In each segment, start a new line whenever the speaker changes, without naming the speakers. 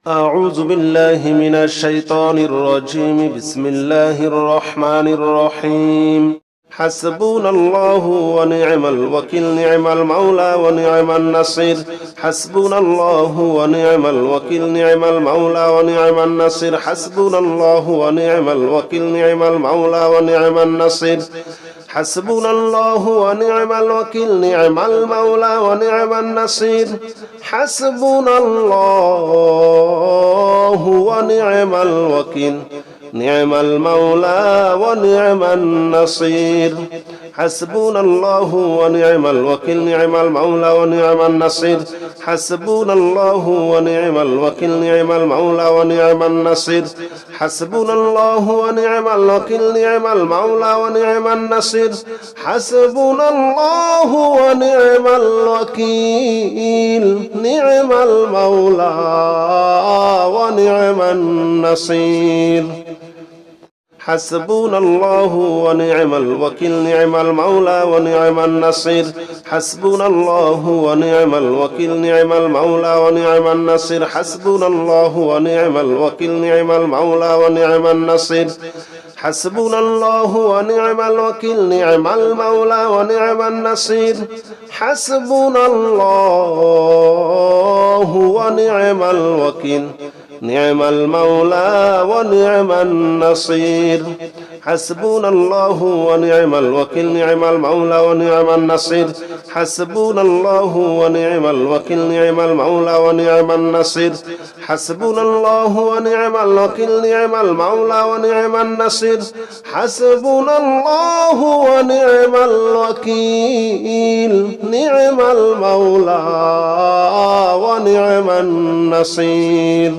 أعوذ بالله من الشيطان الرجيم. بسم الله الرحمن الرحيم. حسبنا الله ونعم الوكيل، نعم المولى ونعم النصير. حسبنا الله ونعم الوكيل، نعم المولى ونعم النصير. حسبنا الله ونعم الوكيل، نعم المولى ونعم النصير. حسبنا الله ونعم الوكيل، نعم المولى ونعم النصير. حسبنا الله ونعم الوكيل، نعم المولى ونعم النصير. حسبنا الله ونعم الوكيل، نعم المولى ونعم النصير. حسبنا الله ونعم الوكيل، نعم المولى ونعم النصير. حسبنا الله ونعم الوكيل، نعم المولى ونعم النصير. حسبنا الله ونعم الوكيل، نعم المولى ونعم النصير. حسبنا الله ونعم الوكيل، نعم المولى ونعم النصير. حسبنا الله ونعم الوكيل، نعم المولى ونعم النصير. حسبنا الله ونعم الوكيل، نعم المولى ونعم النصير. حسبنا الله ونعم الوكيل، نعم المولى ونعم النصير. حسبنا الله ونعم الوكيل، نعم المولى ونعم النصير. حسبنا الله ونعم الوكيل، نعم المولى ونعم النصير. حسبنا الله ونعم الوكيل، نعم المولى ونعم النصير. حسبنا الله ونعم الوكيل، نعم المولى ونعم النصير. حسبنا الله ونعم الوكيل، نعم المولى ونعم النصير.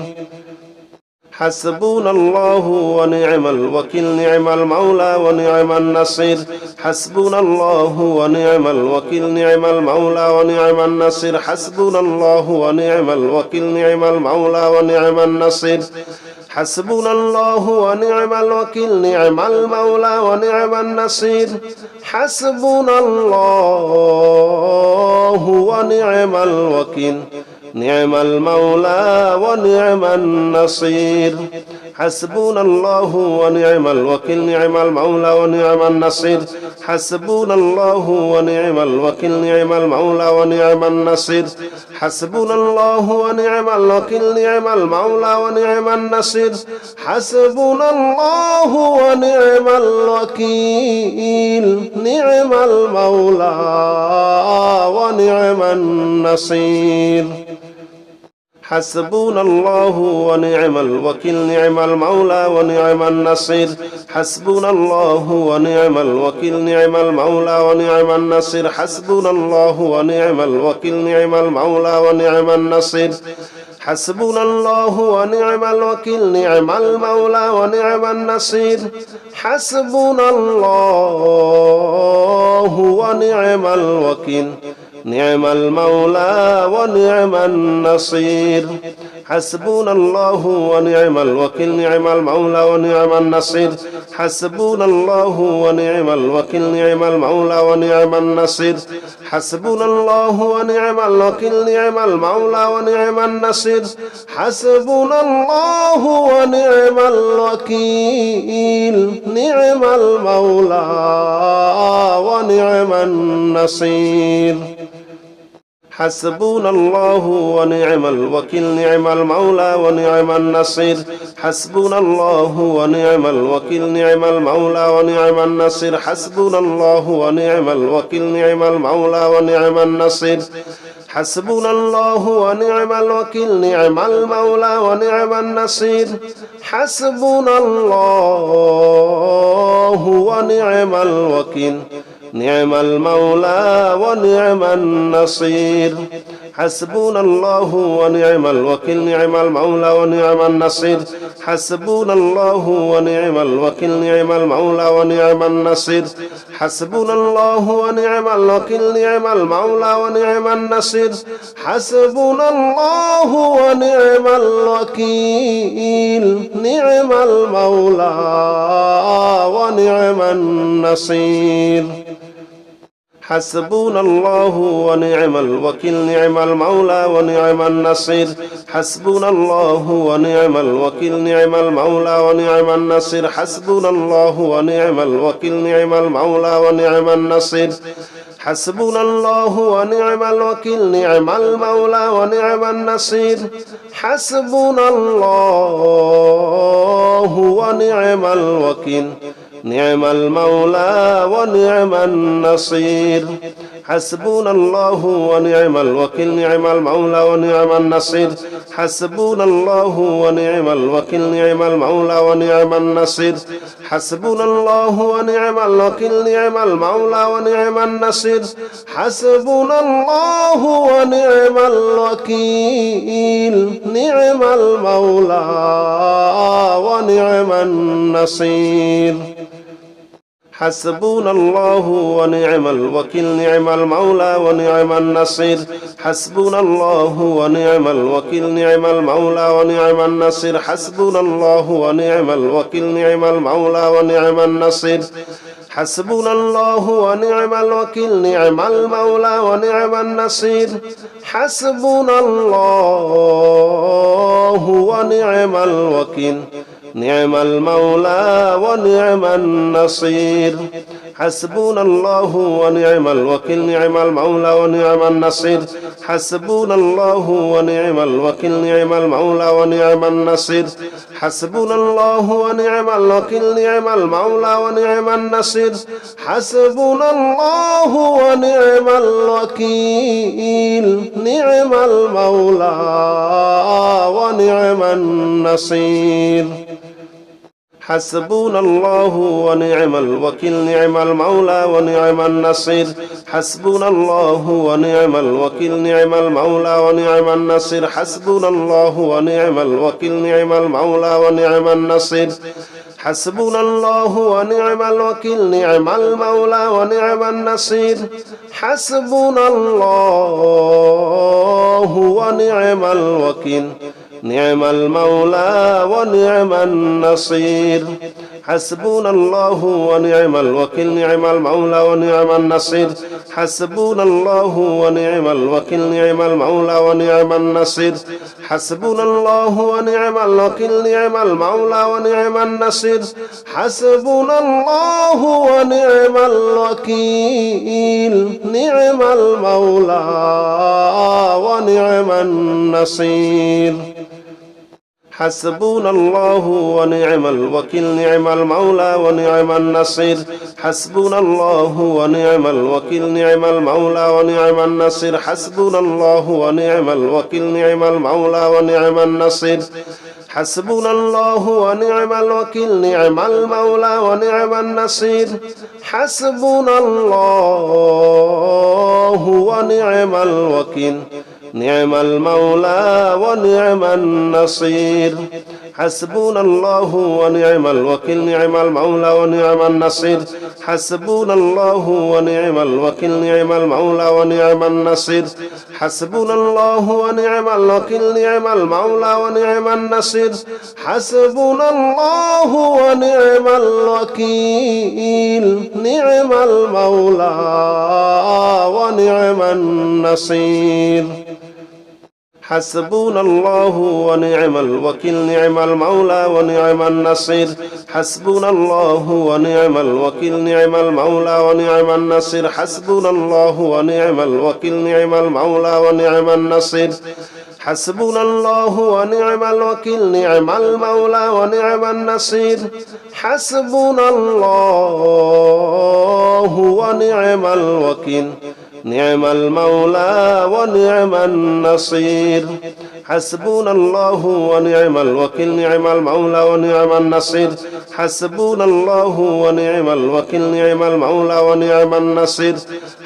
حسبنا الله ونعم الوكيل، نعم المولى ونعم النصير. حسبنا الله ونعم الوكيل، نعم المولى ونعم النصير. حسبنا الله ونعم الوكيل، نعم المولى ونعم النصير. حسبنا الله ونعم الوكيل، نعم المولى ونعم النصير. حسبنا الله ونعم الوكيل، نعم المولى ونعم النصير. حسبنا الله ونعم الوكيل، نعم المولى ونعم النصير. حسبنا الله ونعم الوكيل، نعم المولى ونعم النصير. حسبنا الله ونعم الوكيل، نعم المولى ونعم النصير. حسبنا الله ونعم الوكيل، نعم المولى ونعم النصير. حسبنا الله ونعم الوكيل، نعم المولى ونعم النصير. حسبنا الله ونعم الوكيل، نعم المولى ونعم النصير. حسبنا الله ونعم الوكيل، نعم المولى ونعم النصير. حسبنا الله ونعم الوكيل، نعم المولى ونعم النصير. حسبنا الله ونعم الوكيل، نعم المولى ونعم النصير. حسبنا الله ونعم الوكيل، نعم المولى ونعم النصير. حسبنا الله ونعم الوكيل، نعم المولى ونعم النصير. حسبنا الله ونعم الوكيل، نعم المولى ونعم النصير. حسبنا الله ونعم الوكيل، نعم المولى ونعم النصير. حسبنا الله ونعم الوكيل، نعم المولى ونعم النصير. حسبنا الله ونعم الوكيل، نعم المولى ونعم النصير. حسبنا الله ونعم الوكيل، نعم المولى ونعم النصير. حسبنا الله ونعم الوكيل، نعم المولى ونعم النصير. حسبنا الله ونعم الوكيل، نعم المولى ونعم النصير. حسبنا الله ونعم الوكيل، نعم المولى ونعم النصير. حسبنا الله ونعم الوكيل، نعم المولى ونعم النصير. حسبنا الله ونعم الوكيل، نعم المولى ونعم النصير. حسبنا الله ونعم الوكيل، نعم المولى ونعم النصير. حسبنا الله ونعم الوكيل نعم المولى ونعم النصير حسبنا الله ونعم الوكيل نعم المولى ونعم النصير حسبنا الله ونعم الوكيل نعم المولى ونعم النصير حسبنا الله ونعم الوكيل نعم المولى ونعم النصير حسبنا الله ونعم الوكيل نعم المولى ونعم النصير حسبنا الله ونعم الوكيل نعم المولى ونعم النصير حسبنا الله ونعم الوكيل نعم المولى ونعم النصير حسبنا الله ونعم الوكيل نعم المولى ونعم النصير حسبنا الله ونعم الوكيل نعم المولى ونعم النصير حسبنا الله ونعم الوكيل نعم المولى ونعم النصير حسبنا الله ونعم الوكيل نعم المولى ونعم النصير حسبنا الله ونعم الوكيل نعم المولى ونعم النصير حسبنا الله ونعم الوكيل نعم المولى ونعم النصير حسبنا الله ونعم الوكيل نعم المولى ونعم النصير حسبنا الله ونعم الوكيل نعم المولى ونعم النصير حسبنا الله ونعم الوكيل نعم المولى ونعم النصير حسبنا الله ونعم الوكيل نعم المولى ونعم النصير حسبنا الله ونعم الوكيل نعم المولى ونعم النصير حسبنا الله ونعم الوكيل نعم المولى ونعم النصير حسبنا الله ونعم الوكيل نعم المولى ونعم النصير حسبنا الله ونعم الوكيل نعم المولى ونعم النصير حسبنا الله ونعم الوكيل نعم المولى ونعم النصير حسبنا الله ونعم الوكيل نعم المولى ونعم النصير حسبنا الله ونعم الوكيل نعم المولى ونعم النصير حسبنا الله ونعم الوكيل نعم المولى ونعم النصير حسبنا الله ونعم الوكيل نعم المولى ونعم النصير حسبنا الله ونعم الوكيل نعم المولى ونعم النصير حسبنا الله ونعم الوكيل نعم المولى ونعم النصير حسبنا الله ونعم الوكيل نعم المولى ونعم النصير حسبنا الله ونعم الوكيل نعم المولى ونعم النصير حسبنا الله ونعم الوكيل نعم المولى ونعم النصير حسبنا الله ونعم الوكيل نعم المولى ونعم النصير حسبنا الله ونعم الوكيل نعم المولى ونعم النصير حسبنا الله ونعم الوكيل نعم المولى ونعم النصير حسبنا الله ونعم الوكيل نعم المولى ونعم النصير حسبنا الله ونعم الوكيل نعم المولى ونعم النصير حسبنا الله ونعم الوكيل نعم المولى ونعم النصير حسبنا الله ونعم الوكيل نعم المولى ونعم النصير حسبنا الله ونعم الوكيل نعم المولى ونعم النصير حسبنا الله ونعم الوكيل نعم المولى ونعم النصير حسبنا الله ونعم الوكيل نعم المولى ونعم النصير حسبنا الله ونعم الوكيل نعم المولى ونعم النصير حسبنا الله ونعم الوكيل نعم المولى ونعم النصير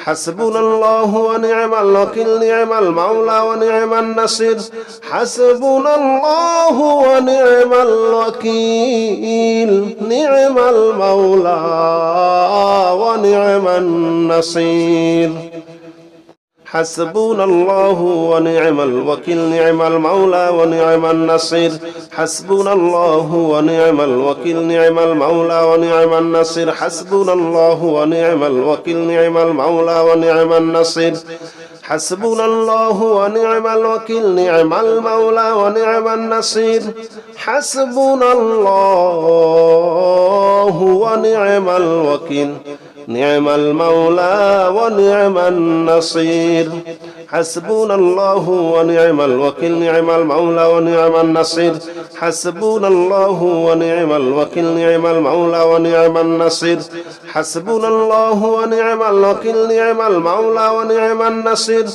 حسبنا الله ونعم الوكيل نعم المولى ونعم النصير حسبنا الله ونعم الوكيل نعم المولى ونعم النصير حسبنا الله ونعم الوكيل نعم المولى ونعم النصير حسبنا الله ونعم الوكيل نعم المولى ونعم النصير حسبنا الله ونعم الوكيل نعم المولى ونعم النصير حسبنا الله ونعم الوكيل نعم المولى ونعم النصير حسبنا الله ونعم الوكيل نعم المولى ونعم النصير حسبنا الله ونعم الوكيل نعم المولى ونعم النصير حسبنا الله ونعم الوكيل نعم المولى ونعم النصير حسبنا الله ونعم الوكيل نعم المولى ونعم النصير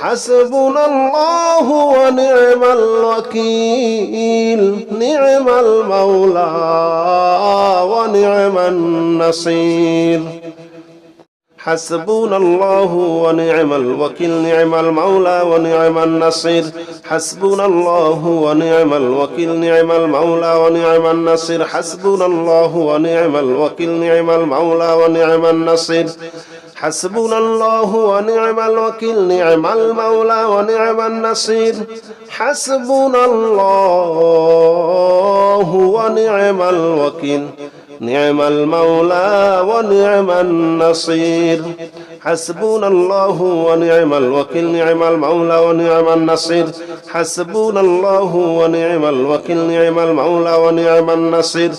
حسبنا الله ونعم الوكيل نعم المولى ونعم النصير حسبنا الله ونعم الوكيل نعم المولى ونعم النصير حسبنا الله ونعم الوكيل نعم المولى ونعم النصير حسبنا الله ونعم الوكيل نعم المولى ونعم النصير حسبنا الله ونعم الوكيل نعم المولى ونعم النصير حسبنا الله ونعم الوكيل نعم المولى ونعم النصير حسبنا الله ونعم الوكيل نعم المولى ونعم النصير حسبنا الله ونعم الوكيل نعم المولى ونعم النصير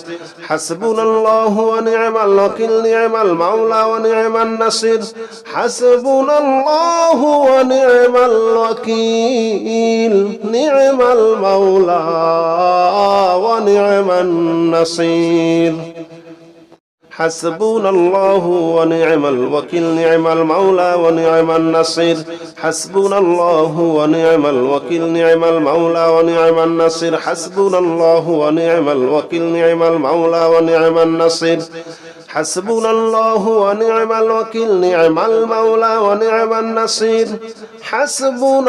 حسبنا الله ونعم الوكيل نعم المولى ونعم النصير حسبنا الله ونعم الوكيل نعم المولى ونعم النصير حسبنا الله ونعم الوكيل نعم المولى ونعم النصير حسبنا الله ونعم الوكيل نعم المولى ونعم النصير حسبنا الله ونعم الوكيل نعم المولى ونعم النصير حسبنا الله ونعم الوكيل نعم المولى ونعم النصير حسبنا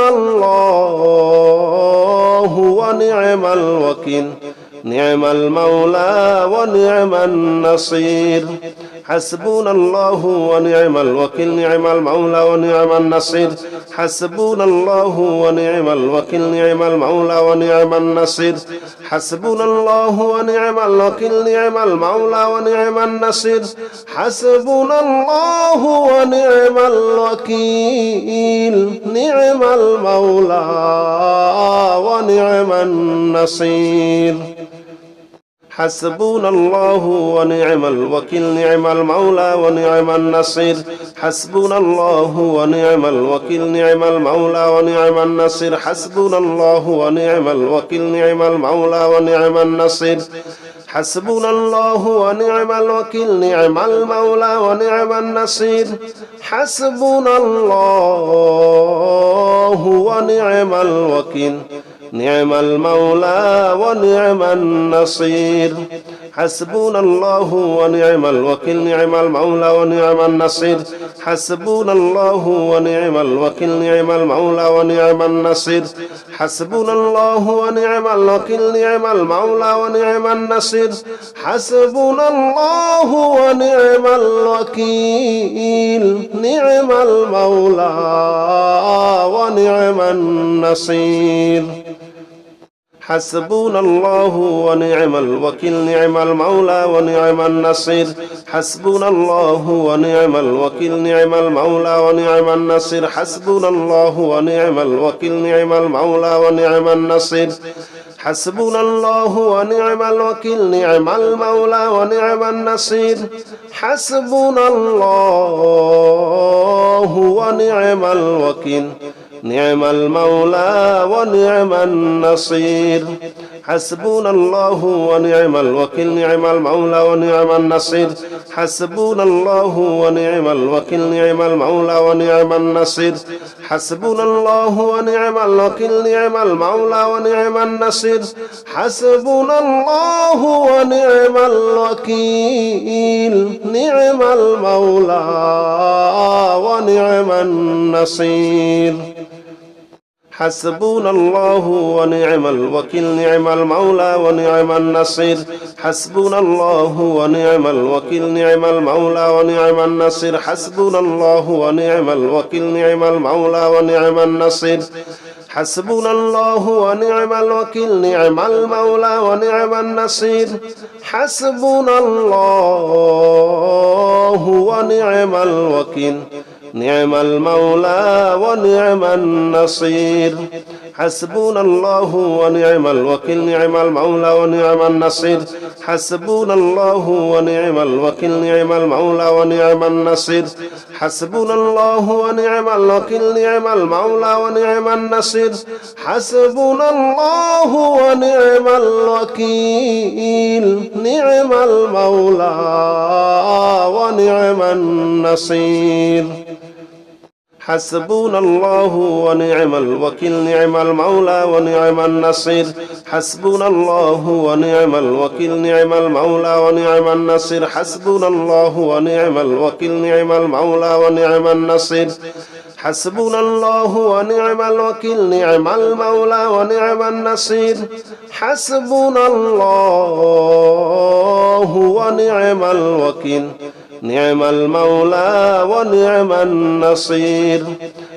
الله ونعم الوكيل نعم المولى ونعم النصير حسبنا الله ونعم الوكيل نعم المولى ونعم النصير حسبنا الله ونعم الوكيل نعم المولى ونعم النصير حسبنا الله ونعم الوكيل نعم المولى ونعم النصير حسبنا الله ونعم الوكيل نعم المولى ونعم النصير حسبنا الله ونعم الوكيل نعم المولى ونعم النصير حسبنا الله ونعم الوكيل نعم المولى ونعم النصير حسبنا الله ونعم الوكيل نعم المولى ونعم النصير حسبنا الله ونعم الوكيل نعم المولى ونعم النصير حسبنا الله ونعم الوكيل نعم المولى ونعم النصير حسبنا الله ونعم الوكيل نعم المولى ونعم النصير حسبنا الله ونعم الوكيل نعم المولى ونعم النصير حسبنا الله ونعم الوكيل نعم المولى ونعم النصير حسبنا الله ونعم الوكيل نعم المولى ونعم النصير حسبنا الله ونعم الوكيل نعم المولى ونعم النصير حسبنا الله ونعم الوكيل نعم المولى ونعم النصير حسبنا الله ونعم الوكيل نعم المولى ونعم النصير حسبنا الله ونعم الوكيل نعم المولى ونعم النصير حسبنا الله ونعم الوكيل نعم المولى ونعم النصير حسبنا الله ونعم الوكيل نعم المولى ونعم النصير حسبنا الله ونعم الوكيل نعم المولى ونعم النصير حسبنا الله ونعم الوكيل نعم المولى ونعم النصير حسبنا الله ونعم الوكيل نعم المولى ونعم النصير حسبنا الله ونعم الوكيل نعم المولى ونعم النصير حسبنا الله ونعم الوكيل نعم المولى ونعم النصير حسبنا الله ونعم الوكيل نعم المولى ونعم النصير حسبنا الله ونعم الوكيل نعم المولى ونعم النصير حسبنا الله ونعم الوكيل نعم المولى ونعم النصير حسبنا الله ونعم الوكيل نعم المولى ونعم النصير حسبنا الله ونعم الوكيل نعم المولى ونعم النصير حسبنا الله ونعم الوكيل نعم المولى ونعم النصير حسبنا الله ونعم الوكيل نعم المولى ونعم النصير حسبنا الله ونعم الوكيل نعم المولى ونعم النصير حسبنا الله ونعم الوكيل نعم المولى ونعم النصير حسبنا الله ونعم الوكيل نعم المولى ونعم النصير حسبنا الله ونعم الوكيل نعم المولى ونعم النصير حسبنا الله ونعم الوكيل نعم المولى ونعم النصير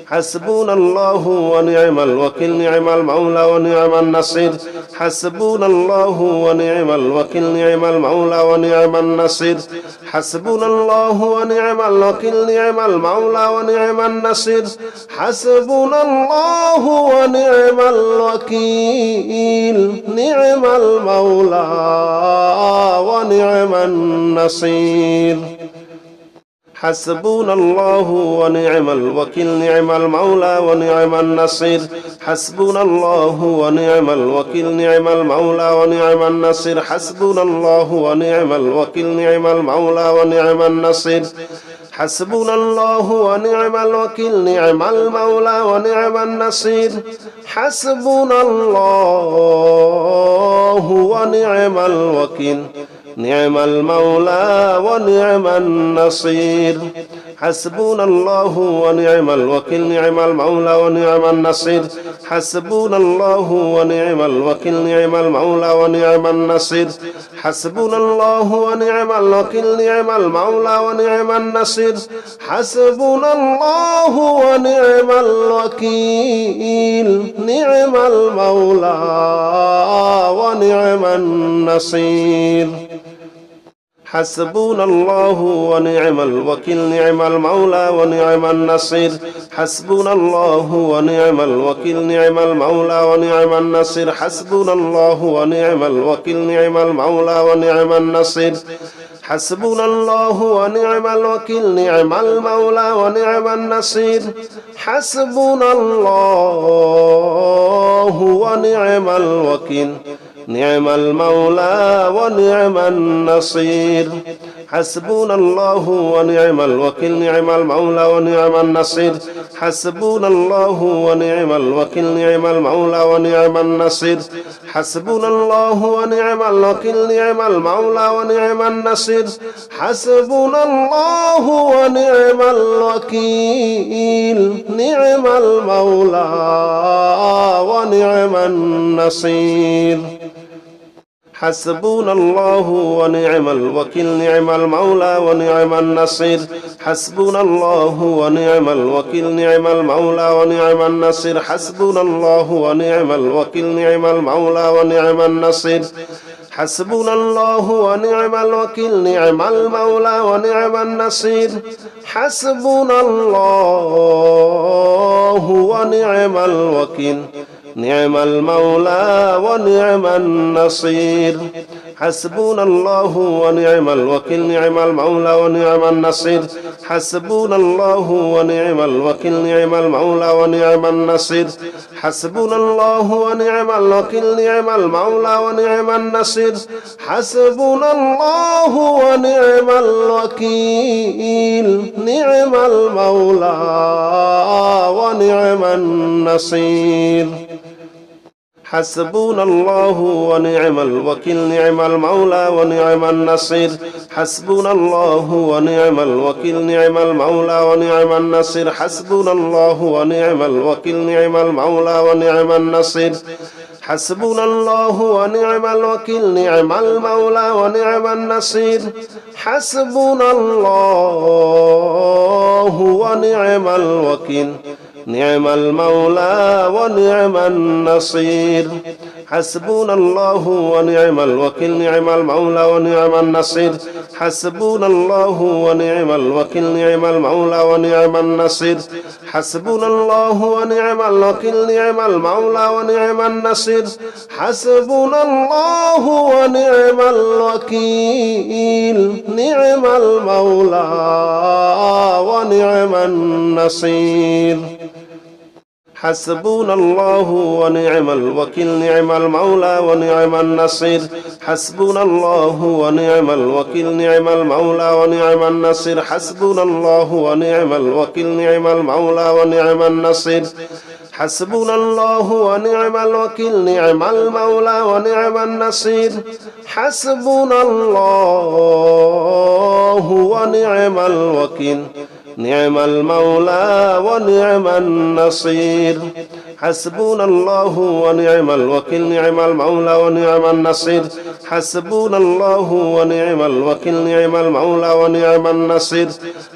حسبنا الله ونعم الوكيل نعم المولى ونعم النصير حسبنا الله ونعم الوكيل نعم المولى ونعم النصير حسبنا الله ونعم الوكيل نعم المولى ونعم النصير حسبنا الله ونعم الوكيل نعم المولى ونعم النصير حسبنا الله ونعم الوكيل نعم المولى ونعم النصير حسبنا الله ونعم الوكيل نعم المولى ونعم النصير حسبنا الله ونعم الوكيل نعم المولى ونعم النصير حسبنا الله ونعم الوكيل نعم المولى ونعم النصير حسبنا الله ونعم الوكيل نعم المولى ونعم النصير حسبنا الله ونعم الوكيل نعم المولى ونعم النصير حسبنا الله ونعم الوكيل نعم المولى ونعم النصير حسبنا الله ونعم الوكيل نعم المولى ونعم النصير حسبنا الله ونعم الوكيل نعم المولى ونعم النصير حسبنا الله ونعم الوكيل نعم المولى ونعم النصير حسبنا الله ونعم الوكيل نعم المولى ونعم النصير حسبنا الله ونعم الوكيل نعم المولى ونعم النصير حسبنا الله ونعم الوكيل نعم المولى ونعم النصير حسبنا الله ونعم الوكيل نعم المولى ونعم النصير حسبنا الله ونعم الوكيل نعم المولى ونعم النصير حسبنا الله ونعم الوكيل نعم المولى ونعم النصير حسبنا الله ونعم الوكيل نعم المولى ونعم النصير حسبنا الله ونعم الوكيل نعم المولى ونعم النصير حسبنا الله ونعم الوكيل نعم المولى ونعم النصير حسبنا الله ونعم الوكيل نعم المولى ونعم النصير حسبنا الله ونعم الوكيل نعم المولى ونعم النصير حسبنا الله ونعم الوكيل نعم المولى ونعم النصير حسبنا الله ونعم الوكيل نعم المولى ونعم النصير حسبنا الله ونعم الوكيل نعم المولى ونعم النصير حسبنا الله ونعم الوكيل نعم المولى ونعم النصير حسبنا الله ونعم الوكيل نعم المولى ونعم النصير حسبنا الله ونعم الوكيل نعم المولى ونعم النصير حسبنا الله ونعم الوكيل نعم المولى ونعم النصير حسبنا الله ونعم الوكيل نعم المولى ونعم النصير حسبنا الله ونعم الوكيل نعم المولى ونعم النصير حسبنا الله ونعم الوكيل نعم المولى ونعم النصير حسبنا الله ونعم الوكيل نعم المولى ونعم النصير حسبنا الله ونعم الوكيل نعم المولى ونعم النصير حسبنا الله ونعم الوكيل نعم المولى ونعم النصير حسبنا الله ونعم الوكيل نعم المولى ونعم النصير حسبنا الله ونعم الوكيل نعم المولى ونعم النصير حسبنا الله ونعم الوكيل نعم المولى ونعم النصير حسبنا الله ونعم الوكيل نعم المولى ونعم النصير حسبنا الله ونعم الوكيل نعم المولى ونعم النصير حسبنا الله ونعم الوكيل نعم المولى ونعم النصير حسبنا الله ونعم الوكيل نعم المولى ونعم النصير حسبنا الله ونعم الوكيل نعم المولى ونعم النصير حسبنا الله ونعم الوكيل نعم المولى ونعم النصير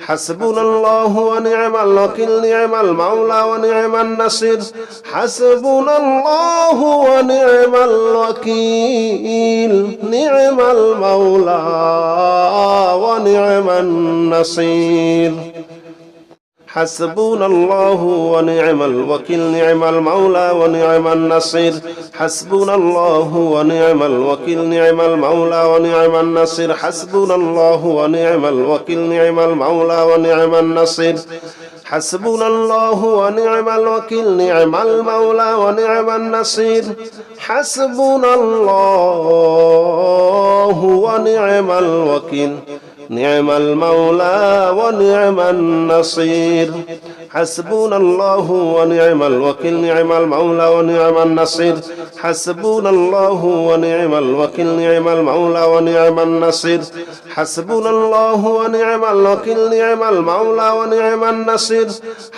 حسبنا الله ونعم الوكيل نعم المولى ونعم النصير حسبنا الله ونعم الوكيل نعم المولى ونعم النصير حسبنا الله ونعم الوكيل نعم المولى ونعم النصير حسبنا الله ونعم الوكيل نعم المولى ونعم النصير حسبنا الله ونعم الوكيل نعم المولى ونعم النصير حسبنا الله ونعم الوكيل نعم المولى ونعم النصير حسبنا الله ونعم الوكيل نعم المولى ونعم النصير حسبنا الله ونعم الوكيل نعم المولى ونعم النصير حسبنا الله ونعم الوكيل نعم المولى ونعم النصير حسبنا الله ونعم الوكيل نعم المولى ونعم النصير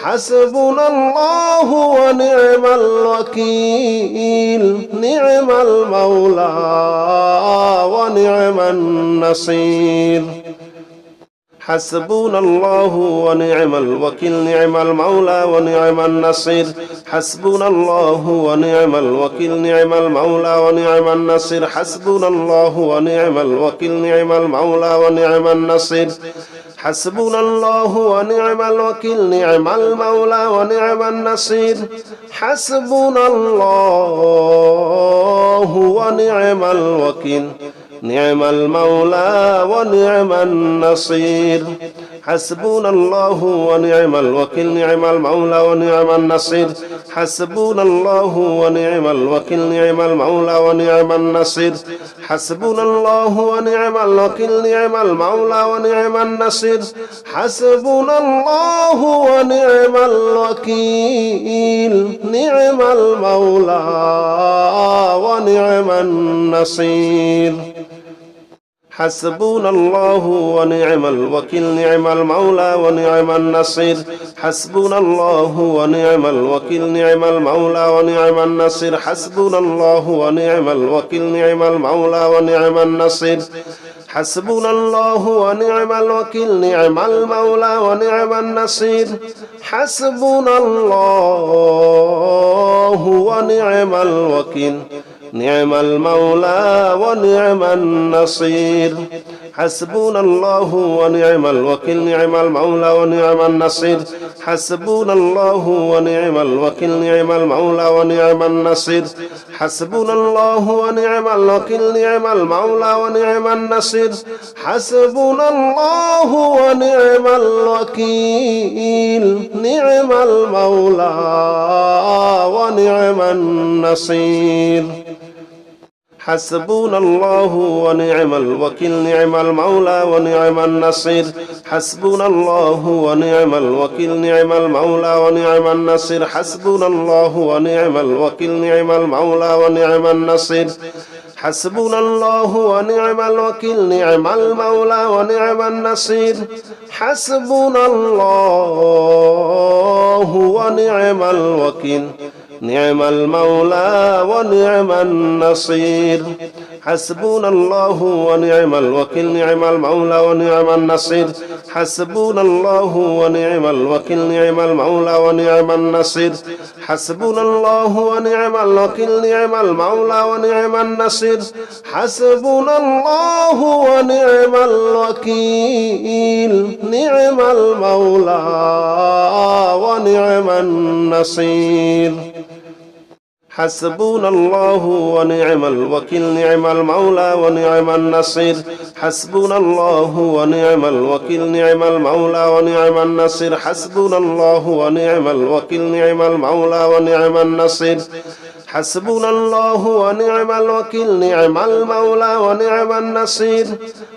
حسبنا الله ونعم الوكيل نعم المولى ونعم النصير حسبنا الله ونعم الوكيل نعم المولى ونعم النصير حسبنا الله ونعم الوكيل نعم المولى ونعم النصير حسبنا الله ونعم الوكيل نعم المولى ونعم النصير حسبنا الله ونعم الوكيل نعم المولى ونعم النصير حسبنا الله ونعم الوكيل نعم المولى ونعم النصير حسبنا الله ونعم الوكيل نعم المولى ونعم النصير حسبنا الله ونعم الوكيل نعم المولى ونعم النصير حسبنا الله ونعم الوكيل نعم المولى ونعم النصير حسبنا الله ونعم الوكيل نعم المولى ونعم النصير حسبنا الله ونعم الوكيل نعم المولى ونعم النصير حسبنا الله ونعم الوكيل نعم المولى ونعم النصير حسبنا الله ونعم الوكيل نعم المولى ونعم النصير حسبنا الله ونعم الوكيل نعم المولى ونعم النصير حسبنا الله ونعم الوكيل نعم المولى ونعم النصير حسبنا الله ونعم الوكيل نعم المولى ونعم النصير حسبنا الله ونعم الوكيل نعم المولى ونعم النصير حسبنا الله ونعم الوكيل نعم المولى ونعم النصير حسبنا الله ونعم الوكيل نعم المولى ونعم النصير حسبنا الله ونعم الوكيل نعم المولى ونعم النصير حسبنا الله ونعم الوكيل نعم المولى ونعم النصير حسبنا الله ونعم الوكيل نعم المولى ونعم النصير حسبنا الله ونعم الوكيل نعم المولى ونعم النصير حسبنا الله ونعم الوكيل نعم المولى ونعم النصير حسبنا الله ونعم الوكيل نعم المولى ونعم النصير حسبنا الله ونعم الوكيل نعم المولى ونعم النصير حسبنا الله ونعم الوكيل نعم المولى ونعم النصير حسبنا الله ونعم الوكيل نعم المولى ونعم النصير حسبنا الله ونعم الوكيل نعم المولى ونعم النصير حسبنا الله ونعم الوكيل نعم المولى ونعم النصير حسبنا الله ونعم الوكيل نعم المولى ونعم النصير حسبنا الله ونعم الوكيل نعم المولى ونعم النصير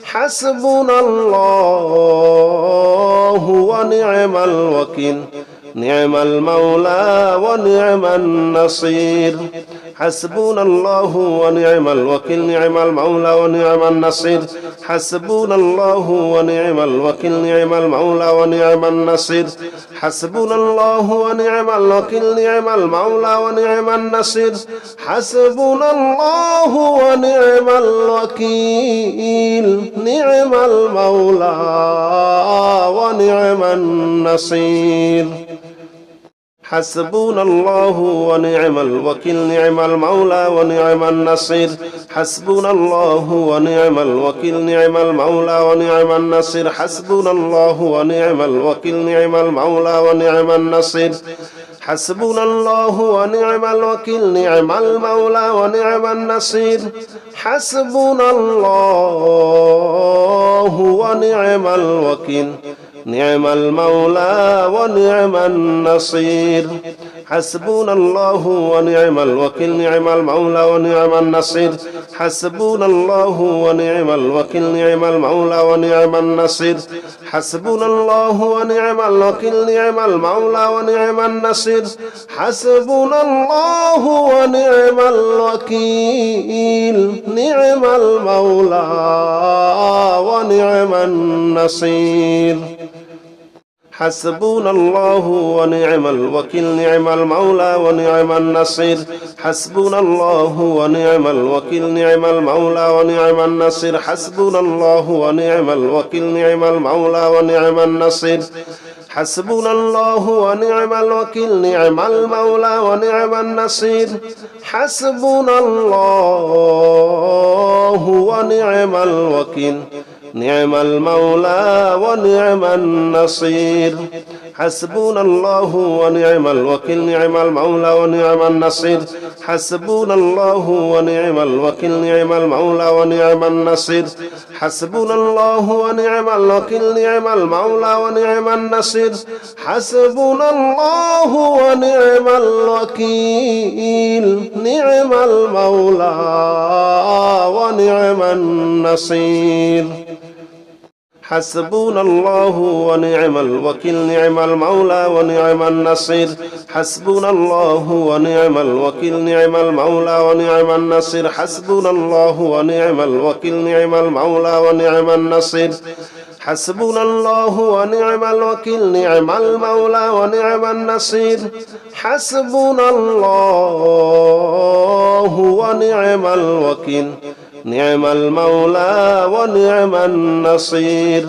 حسبنا الله ونعم الوكيل نعم المولى ونعم النصير حسبنا الله ونعم الوكيل نعم المولى ونعم النصير حسبنا الله ونعم الوكيل نعم المولى ونعم النصير حسبنا الله ونعم الوكيل نعم المولى ونعم النصير حسبنا الله ونعم الوكيل نعم المولى ونعم النصير حسبنا الله ونعم الوكيل نعم المولى ونعم النصير حسبنا الله ونعم الوكيل نعم المولى ونعم النصير حسبنا الله ونعم الوكيل نعم المولى ونعم النصير حسبنا الله ونعم الوكيل نعم المولى ونعم النصير حسبنا الله ونعم الوكيل نعم المولى ونعم النصير حسبنا الله ونعم الوكيل نعم المولى ونعم النصير حسبنا الله ونعم الوكيل نعم المولى ونعم النصير حسبنا الله ونعم الوكيل نعم المولى ونعم النصير حسبنا الله ونعم الوكيل نعم المولى ونعم النصير حسبنا الله ونعم الوكيل نعم المولى ونعم النصير حسبنا الله ونعم الوكيل نعم المولى ونعم النصير حسبنا الله ونعم الوكيل نعم المولى ونعم النصير حسبنا الله ونعم الوكيل نعم المولى ونعم النصير حسبنا الله ونعم الوكيل نعم المولى ونعم النصير حسبنا الله ونعم الوكيل نعم المولى ونعم النصير حسبنا الله ونعم الوكيل نعم المولى ونعم النصير حسبنا الله ونعم الوكيل نعم المولى ونعم النصير حسبنا الله ونعم الوكيل نعم المولى ونعم النصير حسبنا الله ونعم الوكيل نعم المولى ونعم النصير حسبنا الله ونعم الوكيل نعم المولى ونعم النصير حسبنا الله ونعم الوكيل نعم المولى ونعم النصير حسبنا الله ونعم الوكيل نعم المولى ونعم النصير حسبنا الله ونعم الوكيل نعم المولى ونعم النصير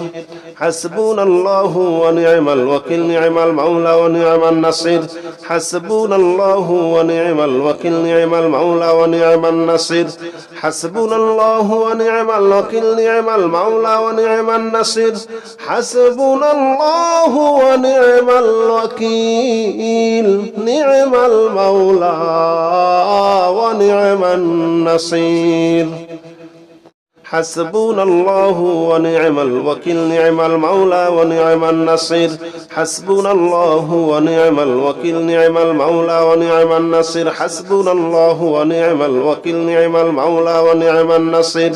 حسبنا الله ونعم الوكيل نعم المولى ونعم النصير حسبنا الله ونعم الوكيل نعم المولى ونعم النصير حسبنا الله ونعم الوكيل نعم المولى ونعم النصير حسبنا الله ونعم الوكيل نعم المولى ونعم النصير حسبنا الله ونعم الوكيل نعم المولى ونعم النصير حسبنا الله ونعم الوكيل نعم المولى ونعم النصير حسبنا الله ونعم الوكيل نعم المولى ونعم النصير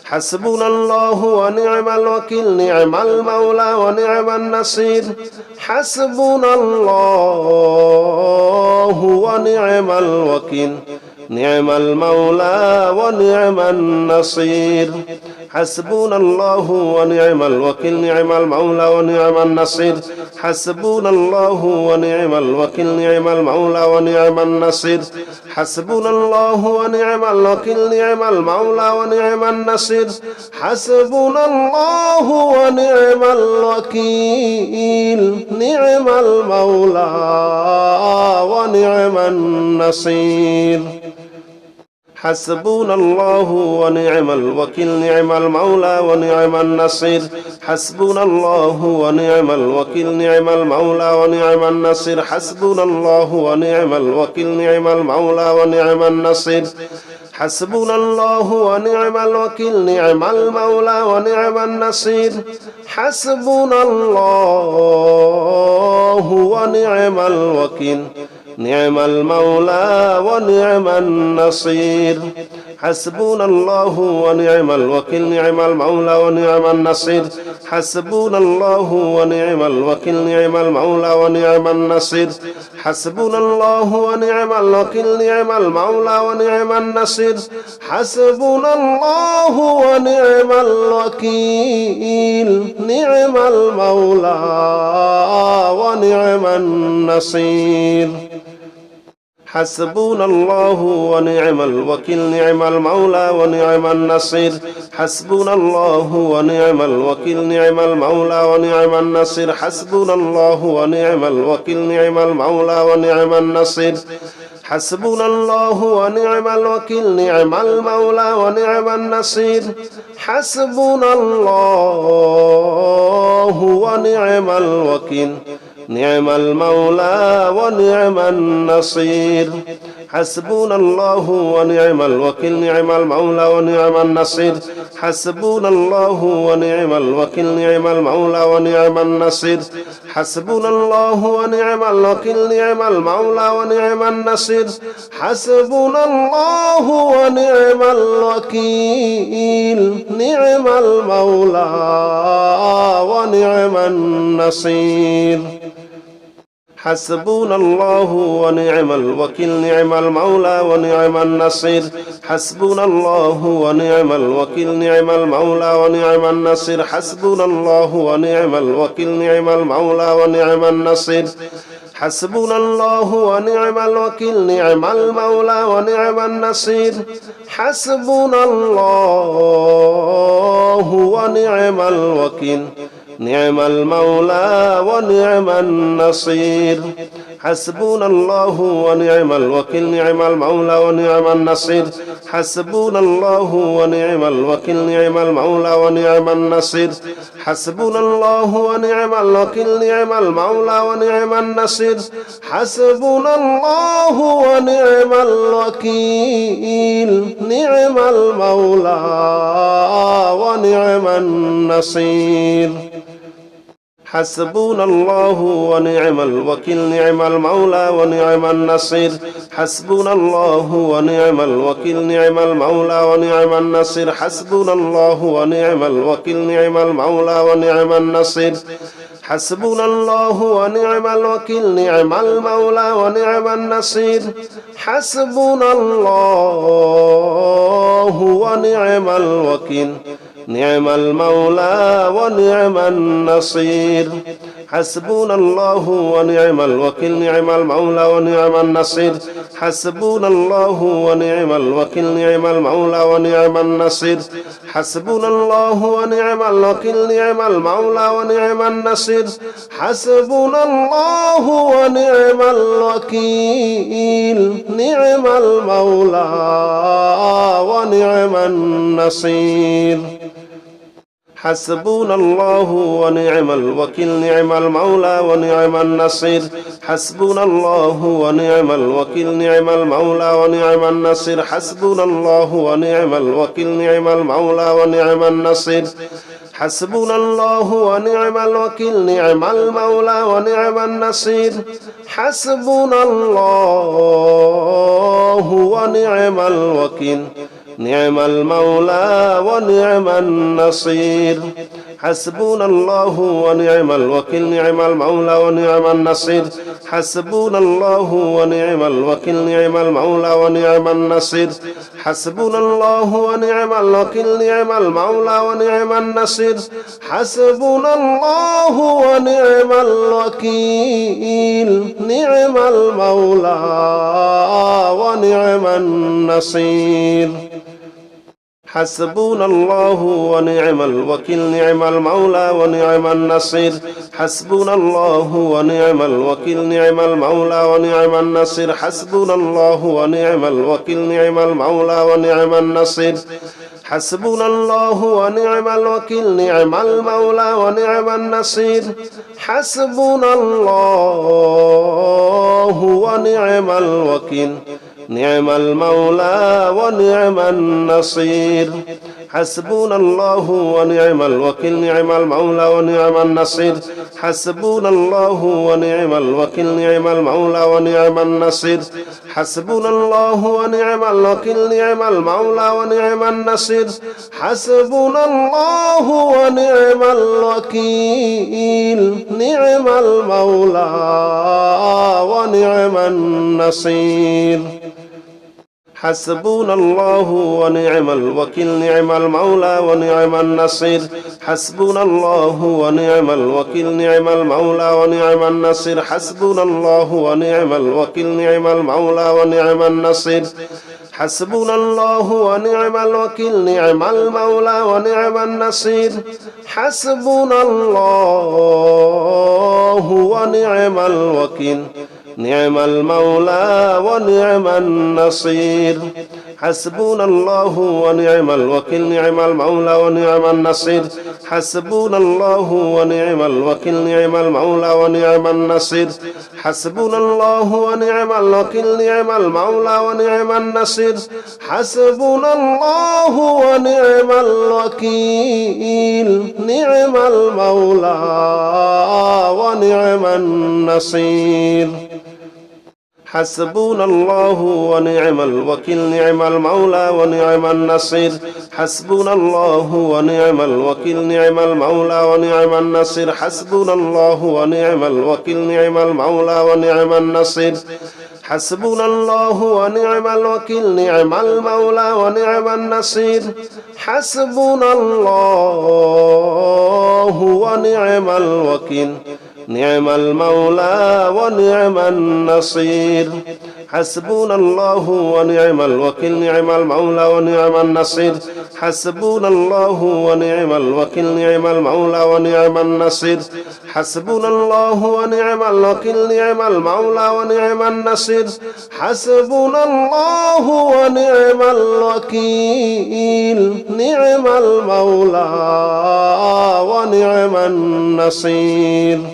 حسبنا الله ونعم الوكيل نعم المولى ونعم النصير حسبنا الله ونعم الوكيل نعم المولى ونعم النصير حسبنا الله ونعم الوكيل نعم المولى ونعم النصير حسبنا الله ونعم الوكيل نعم المولى ونعم النصير حسبنا الله ونعم الوكيل نعم المولى ونعم النصير حسبنا الله ونعم الوكيل نعم المولى ونعم النصير حسبنا الله ونعم الوكيل نعم المولى ونعم النصير حسبنا الله ونعم الوكيل نعم المولى ونعم النصير حسبنا الله ونعم الوكيل نعم المولى ونعم النصير حسبنا الله ونعم الوكيل نعم المولى ونعم النصير حسبنا الله ونعم الوكيل نعم المولى ونعم النصير حسبنا الله ونعم الوكيل نعم المولى ونعم النصير حسبنا الله ونعم الوكيل نعم المولى ونعم النصير حسبنا الله ونعم الوكيل نعم المولى ونعم النصير حسبنا الله ونعم الوكيل نعم المولى ونعم النصير حسبنا الله ونعم الوكيل نعم المولى ونعم النصير حسبنا الله ونعم الوكيل نعم المولى ونعم النصير حسبنا الله ونعم الوكيل نعم المولى ونعم النصير حسبنا الله ونعم الوكيل نعم المولى ونعم النصير حسبنا الله ونعم الوكيل نعم المولى ونعم النصير حسبنا الله ونعم الوكيل نعم المولى ونعم النصير حسبنا الله ونعم الوكيل نعم المولى ونعم النصير حسبنا الله ونعم الوكيل نعم المولى ونعم النصير حسبنا الله ونعم الوكيل نعم المولى ونعم النصير حسبنا الله ونعم الوكيل نعم المولى ونعم النصير حسبنا الله ونعم الوكيل نعم المولى ونعم النصير حسبنا الله ونعم الوكيل نعم المولى ونعم النصير حسبنا الله ونعم الوكيل نعم المولى ونعم النصير حسبنا الله ونعم الوكيل نعم المولى ونعم النصير حسبنا الله ونعم الوكيل نعم المولى ونعم النصير حسبنا الله ونعم الوكيل نعم المولى ونعم النصير حسبنا الله ونعم الوكيل نعم المولى ونعم النصير حسبنا الله ونعم الوكيل نعم المولى ونعم النصير حسبنا الله ونعم الوكيل نعم المولى ونعم النصير حسبنا الله ونعم الوكيل نعم المولى ونعم النصير حسبنا الله ونعم الوكيل نعم المولى ونعم النصير حسبنا الله ونعم الوكيل نعم المولى ونعم النصير حسبنا الله ونعم الوكيل نعم المولى ونعم النصير حسبنا الله ونعم الوكيل نعم المولى ونعم النصير حسبنا الله ونعم الوكيل نعم المولى ونعم النصير حسبنا الله ونعم الوكيل نعم المولى ونعم النصير حسبنا الله ونعم الوكيل نعم المولى ونعم النصير حسبنا الله ونعم الوكيل نعم المولى ونعم النصير حسبنا الله ونعم الوكيل نعم المولى ونعم النصير حسبنا الله ونعم الوكيل نعم المولى ونعم النصير حسبنا الله ونعم الوكيل نعم المولى ونعم النصير حسبنا الله ونعم الوكيل نعم المولى ونعم النصير حسبنا الله ونعم الوكيل نعم المولى ونعم النصير حسبنا الله ونعم الوكيل نعم المولى ونعم النصير حسبنا الله ونعم الوكيل نعم المولى ونعم النصير حسبنا الله ونعم الوكيل نعم المولى ونعم النصير حسبنا الله ونعم الوكيل نعم المولى ونعم النصير حسبنا الله ونعم الوكيل نعم المولى ونعم النصير حسبنا الله ونعم الوكيل نعم المولى ونعم النصير حسبنا الله ونعم الوكيل نعم المولى ونعم النصير حسبنا الله ونعم الوكيل نعم المولى ونعم النصير حسبنا الله ونعم الوكيل نعم المولى ونعم النصير حسبنا الله ونعم الوكيل نعم المولى ونعم النصير حسبنا الله ونعم الوكيل نعم المولى ونعم النصير حسبنا الله ونعم الوكيل نعم المولى ونعم النصير حسبنا الله ونعم الوكيل نعم المولى ونعم النصير حسبنا الله ونعم الوكيل نعم المولى ونعم النصير حسبنا الله ونعم الوكيل نعم المولى ونعم النصير حسبنا الله ونعم الوكيل نعم المولى ونعم النصير حسبنا الله ونعم الوكيل نعم المولى ونعم النصير حسبنا الله ونعم الوكيل نعم المولى ونعم النصير حسبنا الله ونعم الوكيل نعم المولى ونعم النصير حسبنا الله ونعم الوكيل نعم المولى ونعم النصير حسبنا الله ونعم الوكيل نعم المولى ونعم النصير حسبنا الله ونعم الوكيل نعم المولى ونعم النصير حسبنا الله ونعم الوكيل نعم المولى ونعم النصير حسبنا الله ونعم الوكيل نعم المولى ونعم النصير حسبنا الله ونعم الوكيل نعم المولى ونعم النصير حسبنا الله ونعم الوكيل نعم المولى ونعم النصير حسبنا الله ونعم الوكيل نعم المولى ونعم النصير حسبنا الله ونعم الوكيل نعم المولى ونعم النصير حسبنا الله ونعم الوكيل نعم المولى ونعم النصير حسبنا الله ونعم الوكيل نعم المولى ونعم النصير